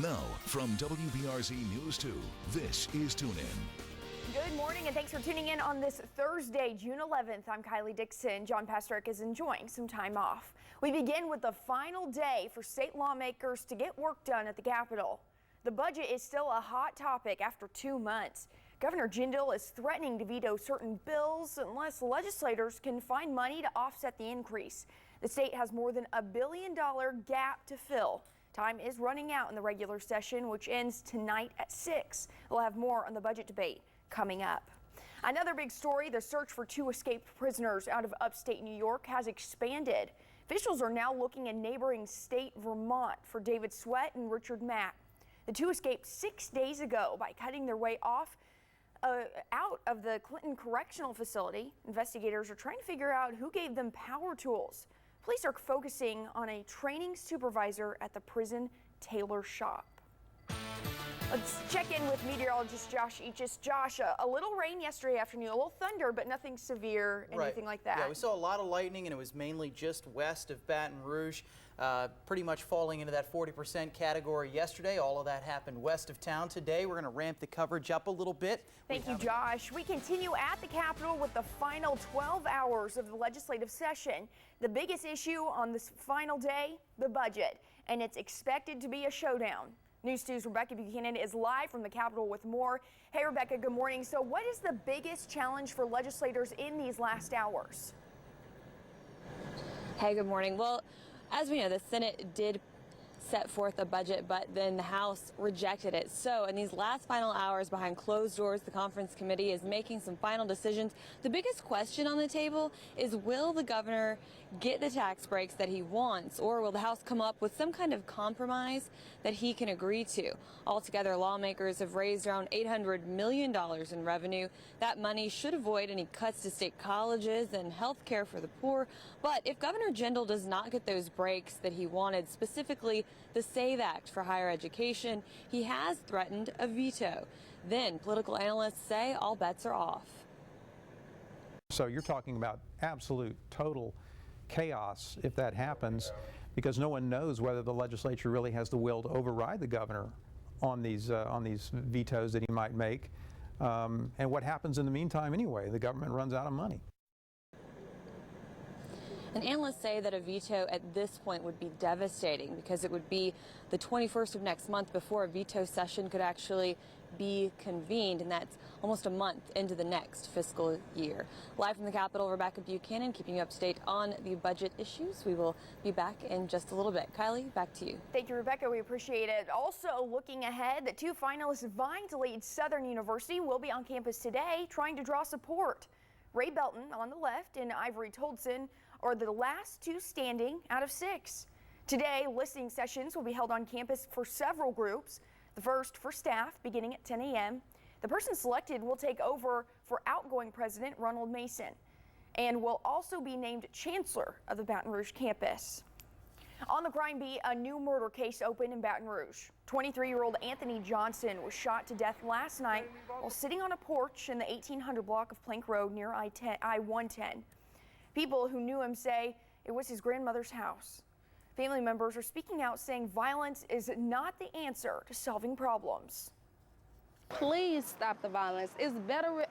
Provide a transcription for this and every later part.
Now, from WBRZ News 2, this is Tune In. Good morning and thanks for tuning in on this Thursday, June 11th. I'm Kylie Dixon. John Pastrick is enjoying some time off. We begin with the final day for state lawmakers to get work done at the Capitol. The budget is still a hot topic after 2 months. Governor Jindal is threatening to veto certain bills unless legislators can find money to offset the increase. The state has more than $1 billion gap to fill. Time is running out in the regular session, which ends tonight at 6. We'll have more on the budget debate coming up. Another big story, the search for 2 escaped prisoners out of upstate New York has expanded. Officials are now looking in neighboring state Vermont for David Sweat and Richard Mack. The 2 escaped 6 days ago by cutting their way out of the Clinton Correctional Facility. Investigators are trying to figure out who gave them power tools. Police are focusing on a training supervisor at the prison tailor shop. Let's check in with meteorologist Josh Eachus. Josh, a little rain yesterday afternoon, a little thunder, but nothing severe, anything like that. Yeah, we saw a lot of lightning, and it was mainly just west of Baton Rouge, pretty much falling into that 40% category yesterday. All of that happened west of town. Today, we're going to ramp the coverage up a little bit. Thank you, Josh. We continue at the Capitol with the final 12 hours of the legislative session. The biggest issue on this final day, the budget, and it's expected to be a showdown. News 2's Rebecca Buchanan is live from the Capitol with more. Hey, Rebecca, good morning. So what is the biggest challenge for legislators in these last hours? Hey, good morning. Well, as we know, the Senate did set forth a budget, but then the House rejected it. So in these last final hours behind closed doors, the conference committee is making some final decisions. The biggest question on the table is, will the governor get the tax breaks that he wants, or will the House come up with some kind of compromise that he can agree to? Altogether, lawmakers have raised around $800 million in revenue. That money should avoid any cuts to state colleges and health care for the poor. But if Governor Jindal does not get those breaks that he wanted, specifically the SAVE Act for higher education, he has threatened a veto. Then political analysts say all bets are off. So you're talking about absolute total chaos if that happens, because no one knows whether the legislature really has the will to override the governor on these vetoes that he might make. And what happens in the meantime anyway? The government runs out of money. And analysts say that a veto at this point would be devastating, because it would be the 21st of next month before a veto session could actually be convened, and that's almost a month into the next fiscal year. Live from the Capitol, Rebecca Buchanan, keeping you up to date on the budget issues. We will be back in just a little bit. Kylie, back to you. Thank you, Rebecca. We appreciate it. Also, looking ahead, the 2 finalists vying to lead Southern University will be on campus today trying to draw support. Ray Belton on the left and Ivory Toldson are the last 2 standing out of 6. Today, listening sessions will be held on campus for several groups. The first for staff, beginning at 10 a.m. The person selected will take over for outgoing President Ronald Mason and will also be named Chancellor of the Baton Rouge campus. On the crime beat, a new murder case opened in Baton Rouge. 23-year-old Anthony Johnson was shot to death last night while sitting on a porch in the 1800 block of Plank Road near I-110. People who knew him say it was his grandmother's house. Family members are speaking out, saying violence is not the answer to solving problems. Please stop the violence. It's better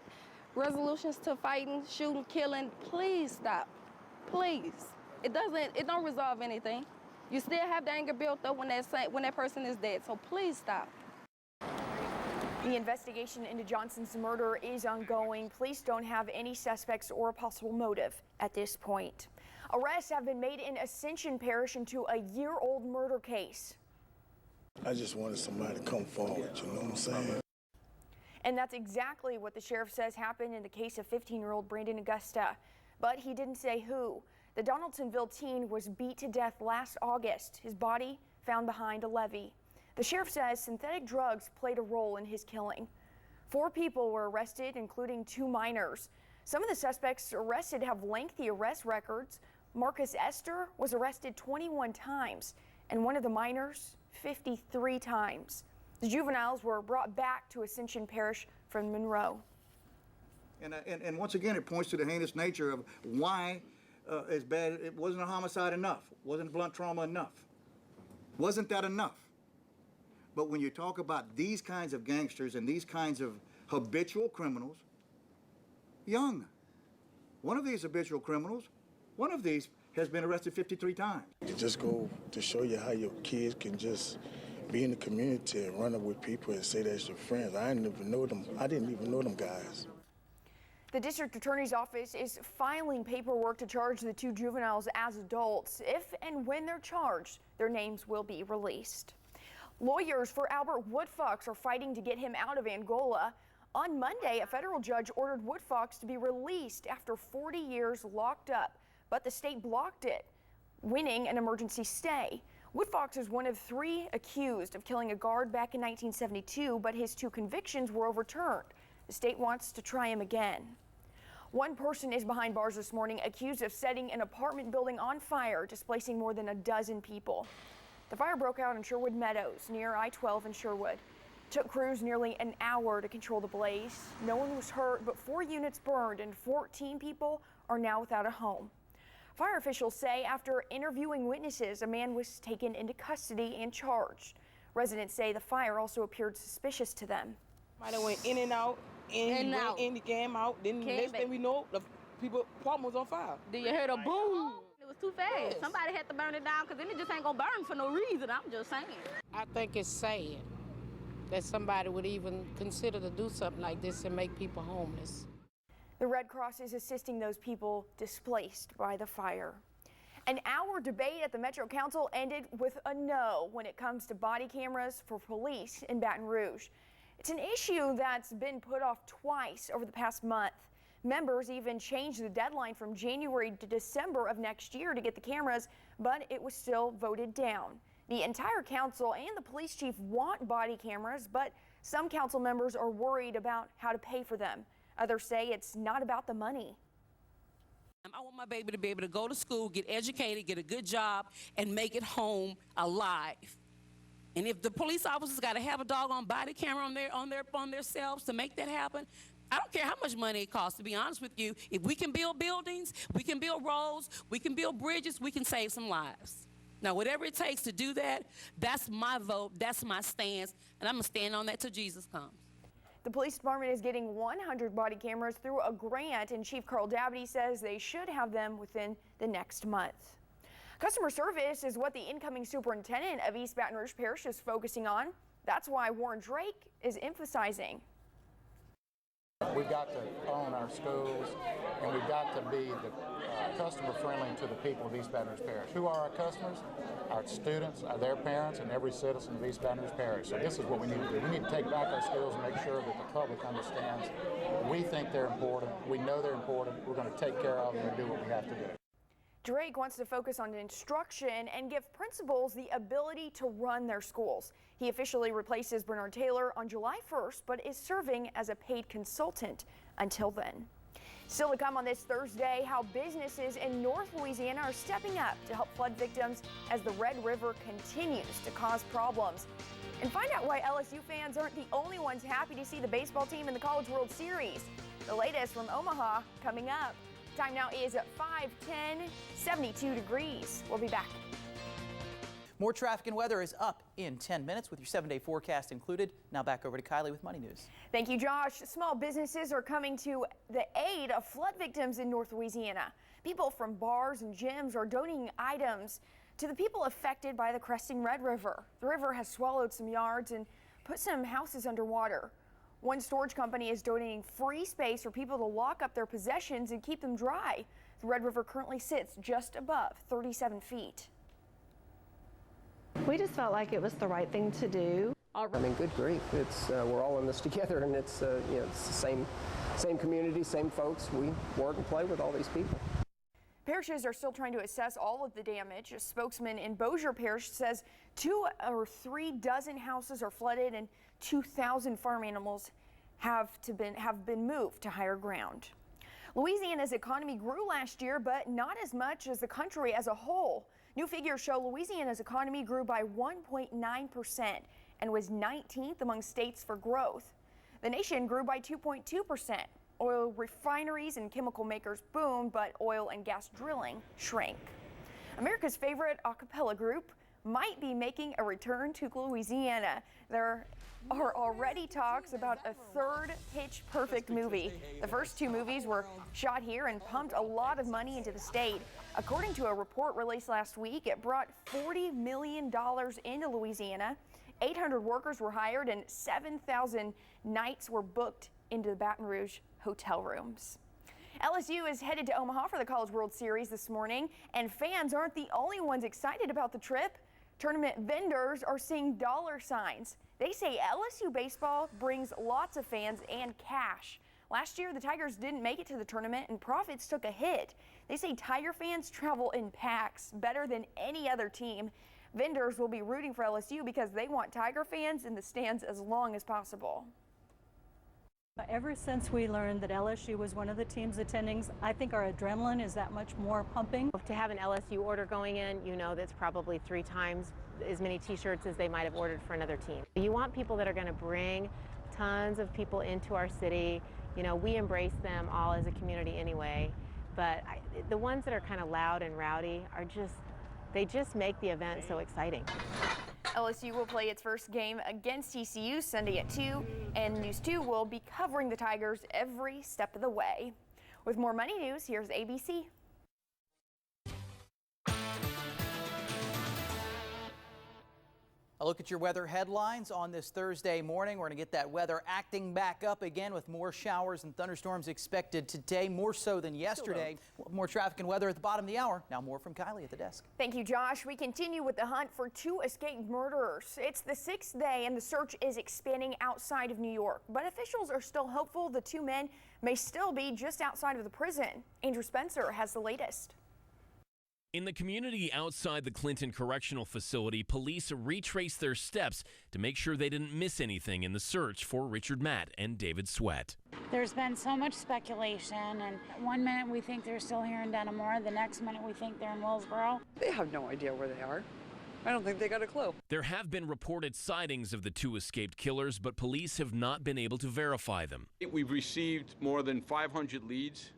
resolutions to fighting, shooting, killing. Please stop. Please. It don't resolve anything. You still have the anger built up when that person is dead. So please stop. The investigation into Johnson's murder is ongoing. Police don't have any suspects or a possible motive at this point. Arrests have been made in Ascension Parish into a year-old murder case. I just wanted somebody to come forward, you know what I'm saying? And that's exactly what the sheriff says happened in the case of 15-year-old Brandon Augusta. But he didn't say who. The Donaldsonville teen was beat to death last August. His body found behind a levee. The sheriff says synthetic drugs played a role in his killing. 4 people were arrested, including 2 minors. Some of the suspects arrested have lengthy arrest records. Marcus Esther was arrested 21 times, and one of the minors 53 times. The juveniles were brought back to Ascension Parish from Monroe. And once again, it points to the heinous nature of why it's bad. It wasn't a homicide enough. Wasn't blunt trauma enough. Wasn't that enough? But when you talk about these kinds of gangsters and these kinds of habitual criminals, young. One of these habitual criminals, one of these has been arrested 53 times. It just go to show you how your kids can just be in the community and run up with people and say that's your friends. I didn't even know them. I didn't even know them guys. The district attorney's office is filing paperwork to charge the 2 juveniles as adults. If and when they're charged, their names will be released. Lawyers for Albert Woodfox are fighting to get him out of Angola. On Monday, a federal judge ordered Woodfox to be released after 40 years locked up, but the state blocked it, winning an emergency stay. Woodfox is one of 3 accused of killing a guard back in 1972, but his 2 convictions were overturned. The state wants to try him again. One person is behind bars this morning, accused of setting an apartment building on fire, displacing more than a dozen people. The fire broke out in Sherwood Meadows near I-12 in Sherwood. It took crews nearly an hour to control the blaze. No one was hurt, but 4 units burned and 14 people are now without a home. Fire officials say after interviewing witnesses, a man was taken into custody and charged. Residents say the fire also appeared suspicious to them. Might have went in and out, in the came out. Then next thing we know, the people apartment was on fire. Did you hear the boom? It was too fast. Yes. Somebody had to burn it down because then it just ain't gonna burn for no reason. I'm just saying. I think it's sad that somebody would even consider to do something like this and make people homeless. The Red Cross is assisting those people displaced by the fire. An hour debate at the Metro Council ended with a no when it comes to body cameras for police in Baton Rouge. It's an issue that's been put off twice over the past month. Members even changed the deadline from January to December of next year to get the cameras, but it was still voted down. The entire council and the police chief want body cameras, but some council members are worried about how to pay for them. Others say it's not about the money. I want my baby to be able to go to school, get educated, get a good job, and make it home alive. And if the police officers got to have a doggone body camera on their selves to make that happen, I don't care how much money it costs, to be honest with you. If we can build buildings, we can build roads, we can build bridges, we can save some lives. Now, whatever it takes to do that, that's my vote, that's my stance, and I'm going to stand on that till Jesus comes. The police department is getting 100 body cameras through a grant, and Chief Carl Dabney says they should have them within the next month. Customer service is what the incoming superintendent of East Baton Rouge Parish is focusing on. That's why Warren Drake is emphasizing. We've got to own our schools, and we've got to be customer friendly to the people of East Baton Rouge Parish. Who are our customers? Our students, their parents, and every citizen of East Baton Rouge Parish. So this is what we need to do. We need to take back our schools and make sure that the public understands. We think they're important. We know they're important. We're going to take care of them and do what we have to do. Drake wants to focus on instruction and give principals the ability to run their schools. He officially replaces Bernard Taylor on July 1st, but is serving as a paid consultant until then. Still to come on this Thursday, how businesses in North Louisiana are stepping up to help flood victims as the Red River continues to cause problems. And find out why LSU fans aren't the only ones happy to see the baseball team in the College World Series. The latest from Omaha coming up. Time now is at 5:10, 72 degrees. We'll be back. More traffic and weather is up in 10 minutes with your 7-day forecast included. Now back over to Kylie with Money News. Thank you, Josh. Small businesses are coming to the aid of flood victims in North Louisiana. People from bars and gyms are donating items to the people affected by the cresting Red River. The river has swallowed some yards and put some houses underwater. One storage company is donating free space for people to lock up their possessions and keep them dry. The Red River currently sits just above 37 feet. We just felt like it was the right thing to do. I mean, good grief. It's we're all in this together, and it's it's the same community, same folks. We work and play with all these people. Parishes are still trying to assess all of the damage. A spokesman in Bossier Parish says 2 or 3 dozen houses are flooded and 2,000 farm animals have been moved to higher ground. Louisiana's economy grew last year, but not as much as the country as a whole. New figures show Louisiana's economy grew by 1.9% and was 19th among states for growth. The nation grew by 2.2%. Oil refineries and chemical makers boomed, but oil and gas drilling shrank. America's favorite a cappella group, might be making a return to Louisiana. There are already talks about a third Pitch Perfect movie. The first two movies were shot here and pumped a lot of money into the state. According to a report released last week, it brought $40 million into Louisiana. 800 workers were hired and 7,000 nights were booked into the Baton Rouge hotel rooms. LSU is headed to Omaha for the College World Series this morning, and fans aren't the only ones excited about the trip. Tournament vendors are seeing dollar signs. They say LSU baseball brings lots of fans and cash. Last year, the Tigers didn't make it to the tournament and profits took a hit. They say Tiger fans travel in packs better than any other team. Vendors will be rooting for LSU because they want Tiger fans in the stands as long as possible. Ever since we learned that LSU was one of the teams attending, I think our adrenaline is that much more pumping. To have an LSU order going in, you know that's probably 3 times as many t-shirts as they might have ordered for another team. You want people that are going to bring tons of people into our city. You know, we embrace them all as a community anyway, but the ones that are kind of loud and rowdy are they just make the event so exciting. LSU will play its first game against TCU Sunday at 2, and News 2 will be covering the Tigers every step of the way. With more money news, here's ABC. A look at your weather headlines on this Thursday morning. We're going to get that weather acting back up again with more showers and thunderstorms expected today, more so than yesterday. More traffic and weather at the bottom of the hour. Now more from Kylie at the desk. Thank you, Josh. We continue with the hunt for 2 escaped murderers. It's the 6th day and the search is expanding outside of New York, but officials are still hopeful the 2 men may still be just outside of the prison. Andrew Spencer has the latest. In the community outside the Clinton Correctional Facility, police retraced their steps to make sure they didn't miss anything in the search for Richard Matt and David Sweat. There's been so much speculation, and one minute we think they're still here in Denimore, the next minute we think they're in Willsboro. They have no idea where they are. I don't think they got a clue. There have been reported sightings of the 2 escaped killers, but police have not been able to verify them. We've received more than 500 leads,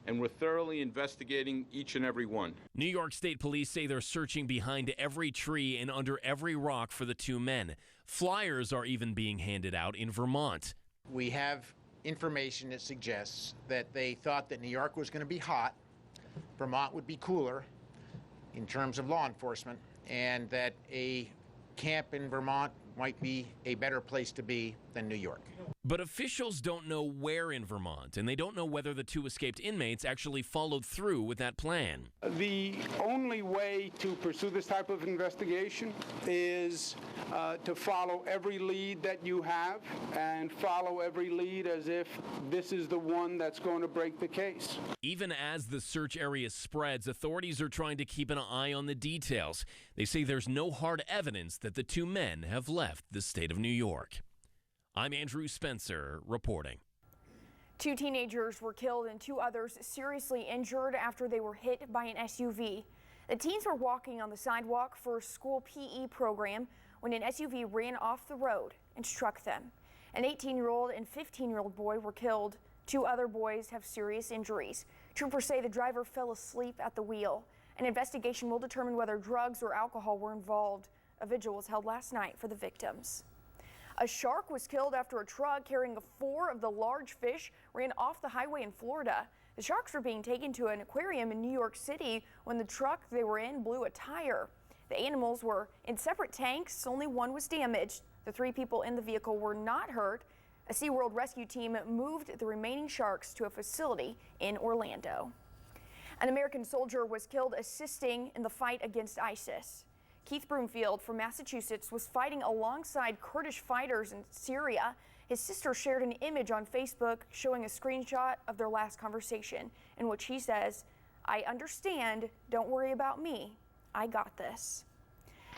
and we're thoroughly investigating each and every one. New York State Police say they're searching behind every tree and under every rock for the 2 men. Flyers are even being handed out in Vermont. We have information that suggests that they thought that New York was going to be hot, Vermont would be cooler in terms of law enforcement, and that a camp in Vermont might be a better place to be than New York. But officials don't know where in Vermont, and they don't know whether the 2 escaped inmates actually followed through with that plan. The only way to pursue this type of investigation is to follow every lead that you have and follow every lead as if this is the one that's going to break the case. Even as the search area spreads, authorities are trying to keep an eye on the details. They say there's no hard evidence that the 2 men have left the state of New York. I'm Andrew Spencer reporting. 2 teenagers were killed and 2 others seriously injured after they were hit by an SUV. The teens were walking on the sidewalk for a school PE program when an SUV ran off the road and struck them. An 18-year-old and 15-year-old boy were killed. 2 other boys have serious injuries. Troopers say the driver fell asleep at the wheel. An investigation will determine whether drugs or alcohol were involved. A vigil was held last night for the victims. A shark was killed after a truck carrying 4 of the large fish ran off the highway in Florida. The sharks were being taken to an aquarium in New York City when the truck they were in blew a tire. The animals were in separate tanks. Only one was damaged. The 3 people in the vehicle were not hurt. A SeaWorld rescue team moved the remaining sharks to a facility in Orlando. An American soldier was killed assisting in the fight against ISIS. Keith Broomfield from Massachusetts was fighting alongside Kurdish fighters in Syria. His sister shared an image on Facebook showing a screenshot of their last conversation in which he says, "I understand, don't worry about me, I got this."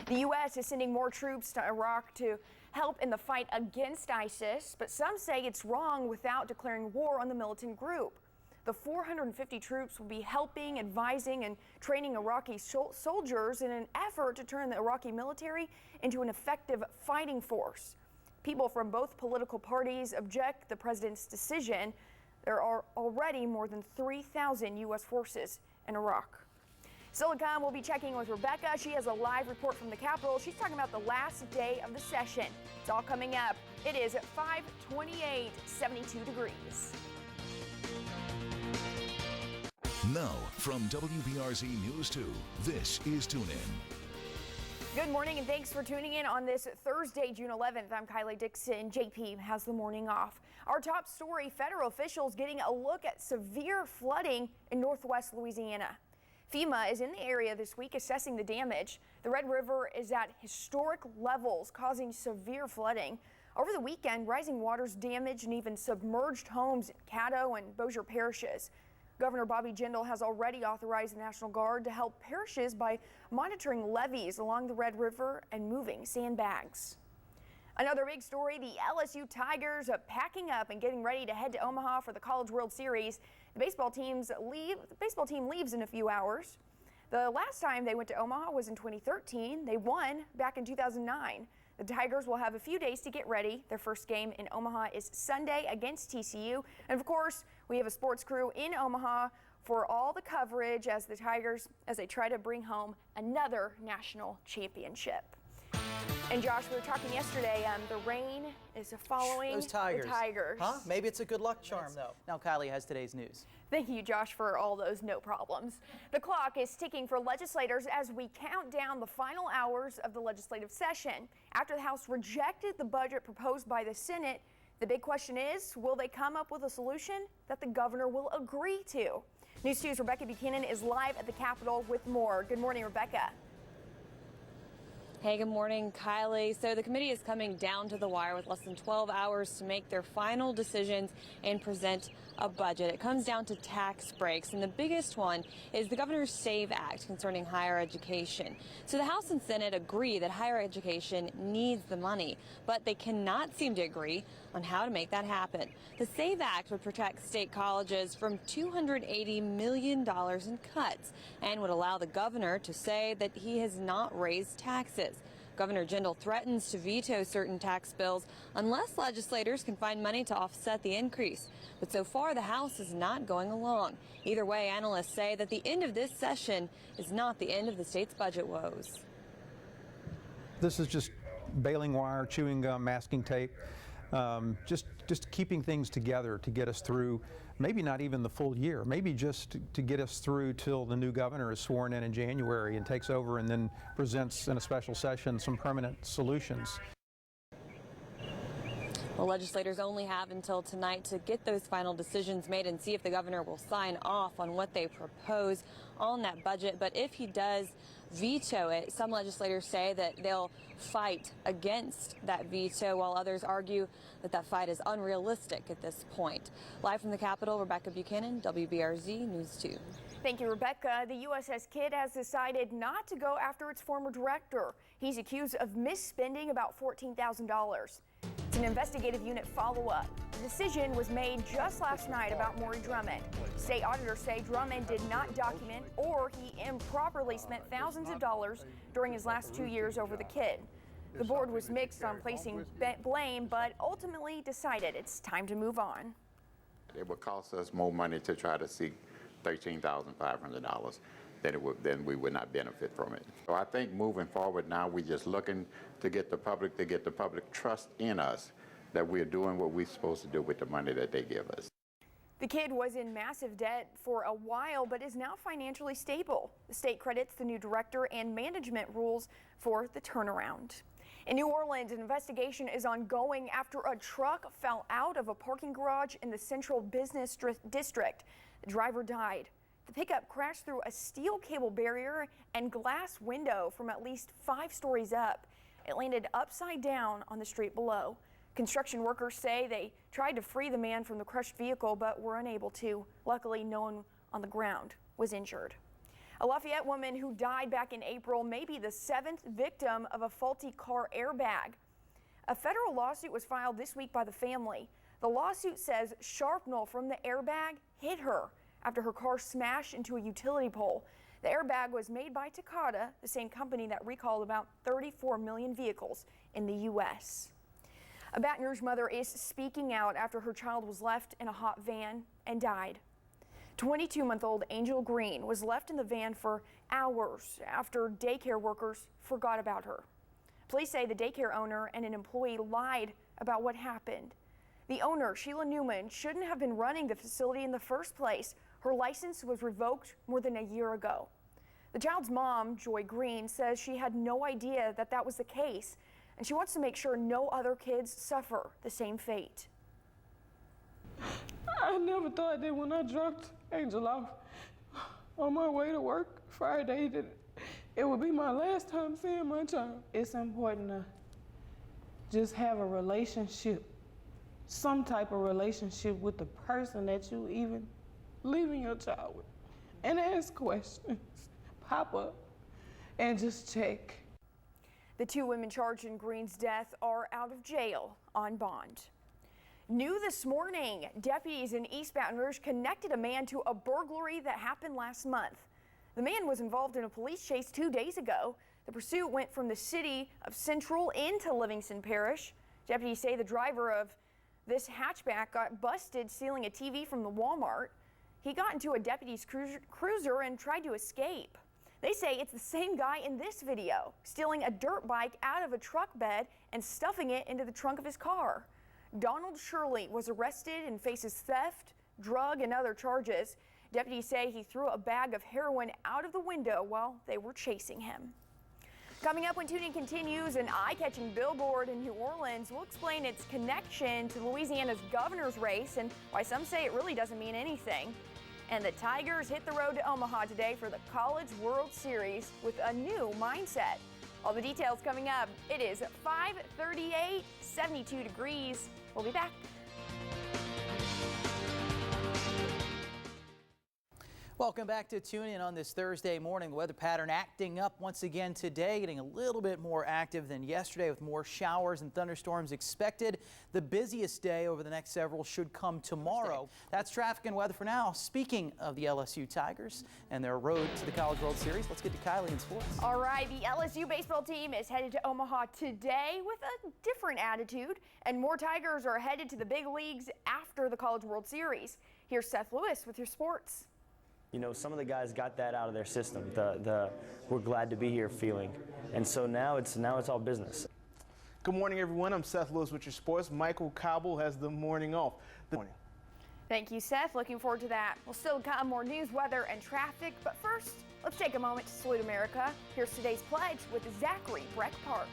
The U.S. is sending more troops to Iraq to help in the fight against ISIS, but some say it's wrong without declaring war on the militant group. The 450 troops will be helping, advising, and training Iraqi soldiers in an effort to turn the Iraqi military into an effective fighting force. People from both political parties object the president's decision. There are already more than 3,000 U.S. forces in Iraq. Still to come, we'll be checking with Rebecca. She has a live report from the Capitol. She's talking about the last day of the session. It's all coming up. It is at 5:28, 72 degrees. Now, from WBRZ News 2, this is Tune In. Good morning and thanks for tuning in on this Thursday, June 11th. I'm Kylie Dixon. JP has the morning off. Our top story, federal officials getting a look at severe flooding in northwest Louisiana. FEMA is in the area this week assessing the damage. The Red River is at historic levels, causing severe flooding. Over the weekend, rising waters damaged and even submerged homes in Caddo and Bossier parishes. Governor Bobby Jindal has already authorized the National Guard to help parishes by monitoring levees along the Red River and moving sandbags. Another big story, the LSU Tigers are packing up and getting ready to head to Omaha for the College World Series. The baseball team leaves in a few hours. The last time they went to Omaha was in 2013. They won back in 2009. The Tigers will have a few days to get ready. Their first game in Omaha is Sunday against TCU. And of course, we have a sports crew in Omaha for all the coverage as the Tigers, as they try to bring home another national championship. And Josh, we were talking yesterday, the rain is following those Tigers. The Tigers. Huh? Maybe it's a good luck charm, though. Now Kylie has today's news. Thank you, Josh, for all those no problems. The clock is ticking for legislators as we count down the final hours of the legislative session. After the House rejected the budget proposed by the Senate, the big question is, will they come up with a solution that the governor will agree to? News 2's Rebecca Buchanan is live at the Capitol with more. Good morning, Rebecca. Hey, good morning, Kylie. So the committee is coming down to the wire with less than 12 hours to make their final decisions and present a budget. It comes down to tax breaks, and the biggest one is the Governor's SAVE Act concerning higher education. So the House and Senate agree that higher education needs the money, but they cannot seem to agree on how to make that happen. The SAVE Act would protect state colleges from $280 million in cuts and would allow the governor to say that he has not raised taxes. Governor Jindal threatens to veto certain tax bills unless legislators can find money to offset the increase. But so far, the House is not going along. Either way, analysts say that the end of this session is not the end of the state's budget woes. This is just baling wire, chewing gum, masking tape, just keeping things together to get us through maybe not even the full year, maybe just to get us through till the new governor is sworn in January and takes over and then presents in a special session some permanent solutions. Well, legislators only have until tonight to get those final decisions made and see if the governor will sign off on what they propose on that budget. But if he does veto it, some legislators say that they'll fight against that veto, while others argue that that fight is unrealistic at this point. Live from the Capitol, Rebecca Buchanan, WBRZ News 2. Thank you, Rebecca. The USS Kidd has decided not to go after its former director. He's accused of misspending about $14,000. It's an investigative unit follow-up. The decision was made just last night about Maury Drummond. State auditors say Drummond did not document or he improperly spent thousands of dollars during his last 2 years over the Kidd. The board was mixed on placing blame, but ultimately decided it's time to move on. It would cost us more money to try to seek $13,500 than we would not benefit from it. So I think moving forward now, we're just looking to get the public trust in us that we're doing what we're supposed to do with the money that they give us. The Kidd was in massive debt for a while, but is now financially stable. The state credits the new director and management rules for the turnaround. In New Orleans, an investigation is ongoing after a truck fell out of a parking garage in the Central Business District. The driver died. The pickup crashed through a steel cable barrier and glass window from at least 5 stories up. It landed upside down on the street below. Construction workers say they tried to free the man from the crushed vehicle but were unable to. Luckily, no one on the ground was injured. A Lafayette woman who died back in April may be the 7th victim of a faulty car airbag. A federal lawsuit was filed this week by the family. The lawsuit says shrapnel from the airbag hit her after her car smashed into a utility pole. The airbag was made by Takata, the same company that recalled about 34 million vehicles in the U.S. A Baton Rouge mother is speaking out after her child was left in a hot van and died. 22-month-old Angel Green was left in the van for hours after daycare workers forgot about her. Police say the daycare owner and an employee lied about what happened. The owner, Sheila Newman, shouldn't have been running the facility in the first place. Her license was revoked more than a year ago. The child's mom, Joy Green, says she had no idea that that was the case, and she wants to make sure no other kids suffer the same fate. I never thought that when I dropped Angel off on my way to work Friday that it would be my last time seeing my child. It's important to just have a relationship, some type of relationship with the person that you even leaving your child with, and ask questions, pop up, and just check. The 2 women charged in Green's death are out of jail on bond. New this morning, deputies in East Baton Rouge connected a man to a burglary that happened last month. The man was involved in a police chase 2 days ago. The pursuit went from the city of Central into Livingston Parish. Deputies say the driver of this hatchback got busted stealing a TV from the Walmart. He got into a deputy's cruiser and tried to escape. They say it's the same guy in this video, stealing a dirt bike out of a truck bed and stuffing it into the trunk of his car. Donald Shirley was arrested and faces theft, drug, and other charges. Deputies say he threw a bag of heroin out of the window while they were chasing him. Coming up when Tune In continues, an eye-catching billboard in New Orleans will explain its connection to Louisiana's governor's race and why some say it really doesn't mean anything. And the Tigers hit the road to Omaha today for the College World Series with a new mindset. All the details coming up. It is 5:38, 72 degrees. We'll be back. Welcome back to Tune In on this Thursday morning. The weather pattern acting up once again today, getting a little bit more active than yesterday with more showers and thunderstorms expected. The busiest day over the next several should come tomorrow. That's traffic and weather for now. Speaking of the LSU Tigers and their road to the College World Series, let's get to Kylie in sports. All right, the LSU baseball team is headed to Omaha today with a different attitude, and more Tigers are headed to the big leagues after the College World Series. Here's Seth Lewis with your sports. You know, some of the guys got that out of their system, the we're glad to be here feeling. And so now it's all business. Good morning, everyone. I'm Seth Lewis with your sports. Michael Cobble has the morning off. Good morning. Thank you, Seth. Looking forward to that. We'll still come more news, weather, and traffic. But first, let's take a moment to salute America. Here's today's pledge with Zachary Breck Park.